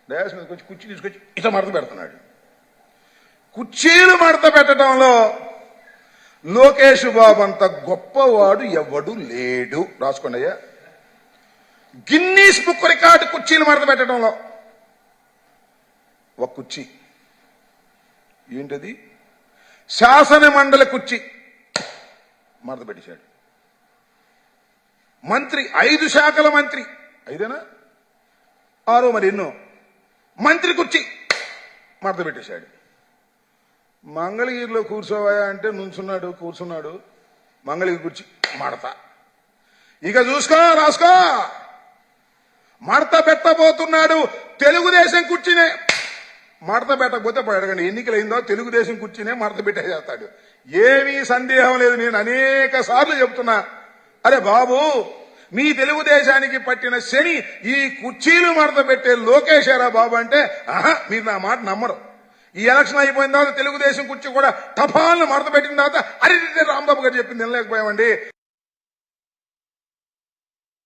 Dais మీదకి వచ్చి కుర్చీ తీసుకొచ్చి ఇట్లా మడత పెడుతున్నాడు. కుర్చీలు మడత పెట్టడంలో లోకేష్ బాబు అంత గొప్పవాడు ఎవడు లేడు. రాసుకోండి అయ్యా. గిన్నీస్ బుక్ రికార్డు కుర్చీలు మడత పెట్టడంలో ఒక కుర్చీ ఏంటది, శాసన మండలి కుర్చీ మడత పెట్టేశాడు. మంత్రి 5 శాఖల మంత్రి, 5ఏనా 6 మరి ఎన్నో మంత్రి కుర్చీ మడత పెట్టేశాడు. మంగళగిరిలో కూర్చోవాయా అంటే నుంచున్నాడు, కూర్చున్నాడు. మంగళగిరి కుర్చీ మడత. ఇక చూసుకో, రాసుకో, మడత పెట్టబోతున్నాడు. తెలుగుదేశం కుర్చీనే మడత పెట్టకపోతే అడగండి, ఎన్నికలైందో తెలుగుదేశం కూర్చునే మడత పెట్టేస్తాడు. ఏమీ సందేహం లేదు. నేను అనేక సార్లు చెప్తున్నా, అరే బాబు, మీ తెలుగుదేశానికి పట్టిన శని ఈ కుర్చీలు మడత పెట్టే లోకేశారా బాబు అంటే, ఆహా, మీరు నా మాట నమ్మరు. ఈ ఎలక్షన్ అయిపోయిన తర్వాత తెలుగుదేశం కుర్చీ కూడా టపాలను మడత పెట్టిన తర్వాత అరే రాంబాబు గారు చెప్పింది వినలేకపోయామండి.